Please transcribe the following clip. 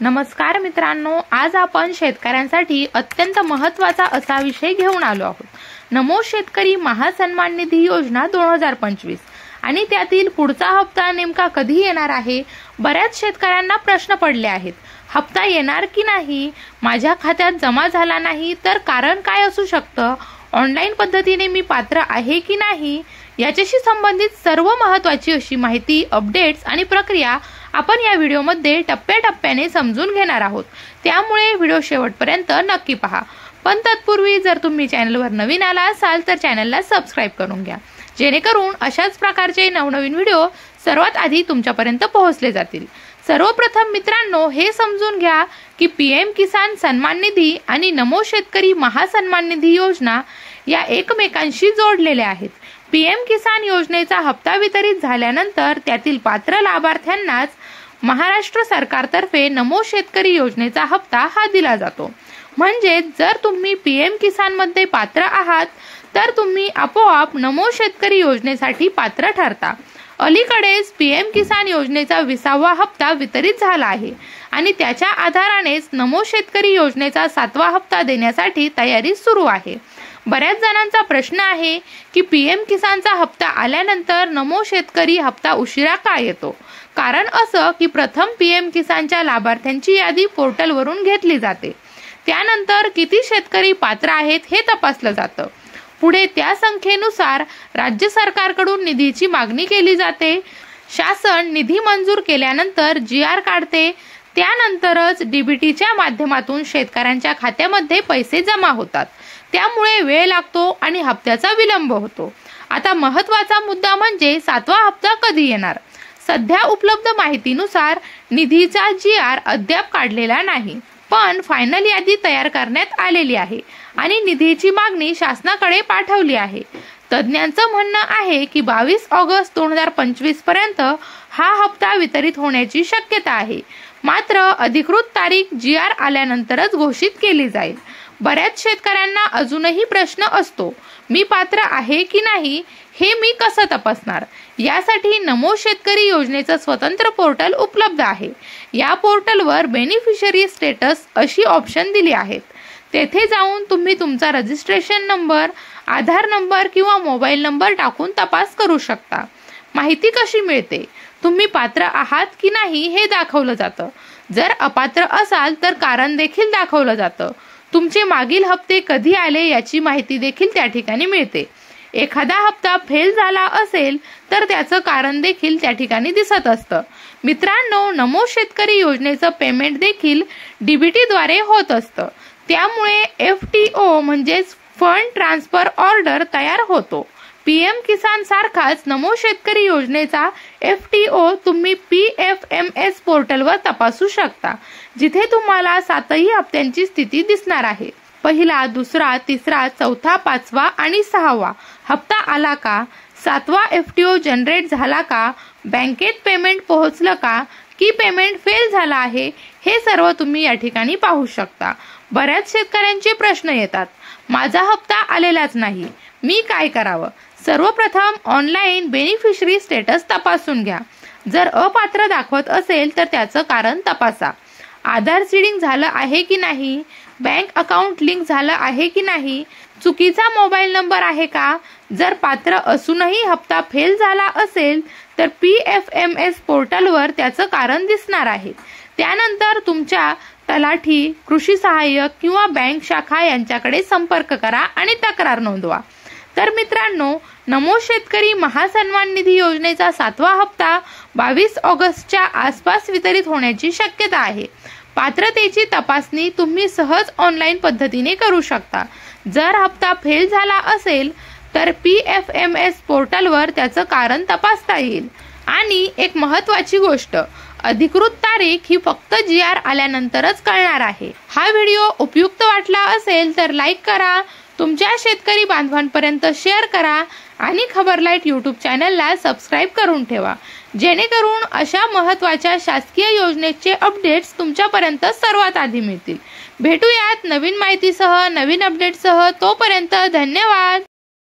नमस्कार मित्रांनो, आज आपण शेतकऱ्यांसाठी अत्यंत महत्त्वाचा असा विषय घेऊन आलो आहोत। नमो शेतकरी महासन्मान निधी योजना 2025 आणि त्यातील पुढचा हप्ता नेमका कधी येणार आहे। बऱ्याच शेतकऱ्यांना प्रश्न पडले आहेत, हप्ता येणार की नाही, माझ्या खात्यात जमा झाला नाही तर कारण काय असू शकतं, ऑनलाईन पद्धतीने मी पात्र आहे की नाही, याच्याशी संबंधित सर्व महत्त्वाची अशी माहिती, अपडेट्स आणि प्रक्रिया आपण या व्हिडिओमध्ये टप्प्याटप्प्याने समजून घेणार आहोत। त्यामुळे व्हिडिओ शेवटपर्यंत नक्की पहा। पण तत्पूर्वी जर तुम्ही चॅनलवर नवीन आला असाल तर चॅनलला सबस्क्राइब करून घ्या, जेणेकरून अशाच प्रकारचे नवनवीन व्हिडिओ सर्वात आधी तुमच्यापर्यंत पोहोचले जातील। सर्वप्रथम मित्रांनो, हे समजून घ्या की पीएम किसान सन्मान निधी आणि नमो शेतकरी महासन्मान निधी योजना या एकमेकांशी जोडलेल्या आहेत। पीएम किसान योजनेचा हप्ता वितरित झाल्यानंतर त्यातील पात्र लाभार्थ्यांनाच महाराष्ट्र सरकारतर्फे नमो शेतकरी योजनेचा हप्ता हा दिला जातो। म्हणजे जर तुम्ही पीएम किसान मध्ये पात्र आहात तर तुम्ही आपोआप नमो शेतकरी योजनेसाठी पात्र ठरता। अलीकडेच पीएम किसान योजनेचा 20वा हप्ता वितरित झाला आहे आणि त्याच्या आधारानेच नमो शेतकरी योजनेचा 7वा हप्ता देण्यासाठी तयारी सुरू आहे। बऱ्याच जणांचा प्रश्न आहे की पीएम किसानचा हप्ता आल्यानंतर नमो शेतकरी हप्ता उशिरा का येतो। कारण असं की प्रथम पीएम किसानच्या लाभार्थ्यांची यादी पोर्टलवरून घेतली जाते, त्यानंतर किती शेतकरी पात्र आहेत हे तपासलं जातं। पुढे त्या संख्येनुसार राज्य सरकारकडून निधीची मागणी केली जाते। शासन निधी मंजूर केल्यानंतर जीआर काढते, त्यानंतरच डीबीटीच्या माध्यमातून शेतकऱ्यांच्या खात्यामध्ये पैसे जमा होतात। त्यामुळे वेळ लागतो आणि हप्त्याचा विलंब होतो। आता महत्त्वाचा मुद्दा म्हणजे 7वा हप्ता कधी येणार। सध्या उपलब्ध माहितीनुसार निधीचा जीआर अद्याप काढलेला नाही, पण फायनल यादी तयार करण्यात आलेली आहे आणि निधीची मागणी शासनाकडे पाठवली आहे। तज्ञांचं म्हणणं आहे की 22 ऑगस्ट 2025 पर्यंत हा हप्ता वितरित होण्याची शक्यता आहे, मात्र अधिकृत तारीख जीआर आल्यानंतरच घोषित केली जाईल। बऱ्याच शेतकऱ्यांना अजूनही प्रश्न असतो, मी पात्र आहे की नाही हे मी कसं तपासणार। यासाठी नमो शेतकरी योजनेचं स्वतंत्र पोर्टल उपलब्ध आहे। या पोर्टलवर बेनिफिशरी स्टेटस अशी ऑप्शन दिली आहेत। तेथे जाऊन तुम्ही तुमचा रजिस्ट्रेशन नंबर, आधार नंबर किंवा मोबाईल नंबर टाकून तपास करू शकता। माहिती कशी मिळते, तुम्ही पात्र आहात की नाही हे दाखवलं जातं। जर अपात्र असाल तर कारण देखील दाखवलं जातं। तुमचे मागील हप्ते कधी आले याची माहिती देखील त्या ठिकाणी मिळते। एखादा हप्ता फेल झाला असेल तर त्याचं कारण देखील त्या ठिकाणी दिसत असतं। मित्रांनो, नमो शेतकरी योजनेचं पेमेंट देखील डीबीटी द्वारे होत असतं, त्यामुळे एफटीओ म्हणजेच फंड ट्रान्सफर ऑर्डर तयार होतो। पीएम किसान सारखाच नमो शेतकरी योजनेचा एफटीओ तुम्ही पीएफएमएस पोर्टलवर तपासू शकता, जिथे तुम्हाला 7ही हप्त्यांची स्थिती दिसणार आहे। पहिला, दुसरा, तिसरा, चौथा, 5वा आणि 6वा हप्ता आला का, 7वा एफटीओ जनरेट झाला का, बँकेत पेमेंट पोहोचलं का की पेमेंट फेल झाला आहे, हे सर्व तुम्ही या ठिकाणी पाहू शकता। बऱ्याच शेतकऱ्यांचे प्रश्न येतात, माझा हप्ता आलेलाच नाही, मी काय करावं। सर्वप्रथम ऑनलाईन बेनिफिशरी स्टेटस तपासून घ्या। जर अपात्र दाखवत असेल तर त्याचं कारण तपासा। आधार सीडिंग झालं आहे की नाही, बँक अकाउंट लिंक झालं आहे की नाही, चुकीचा मोबाईल नंबर आहे का। जर पात्र असूनही हप्ता फेल झाला असेल तर पीएफएमएस पोर्टलवर त्याचं कारण दिसणार आहे। त्यानंतर तुमच्या तलाठी, कृषी सहाय्यक किंवा बँक शाखा यांच्याकडे संपर्क करा आणि तक्रार नोंदवा। तर मित्रांनो, नमो शेतकरी महासन्मान निधी योजनेचा 7वा हप्ता 22 ऑगस्टच्या आसपास वितरित होण्याची शक्यता आहे। पात्रतेची तपासणी तुम्ही सहज ऑनलाईन पद्धतीने करू शकता। जर हप्ता फेल झाला असेल तर पीएफएमएस पोर्टलवर त्याचं कारण तपासता येईल। आणि एक महत्त्वाची गोष्ट, अधिकृत तारीख ही फक्त जीआर आल्यानंतरच कळणार आहे। हा व्हिडिओ उपयुक्त वाटला असेल तर लाईक करा, तुमच्या शेतकरी बांधवांपर्यंत शेअर करा आणि खबर लाईट यूट्यूब चॅनलला सबस्क्राइब करून ठेवा, जेणेकरून अशा महत्त्वाच्या शासकीय योजनेचे अपडेट्स तुमच्यापर्यंत सर्वात आधी मिळतील। भेटूयात नवीन माहितीसह, नवीन अपडेटसह। तोपर्यंत धन्यवाद।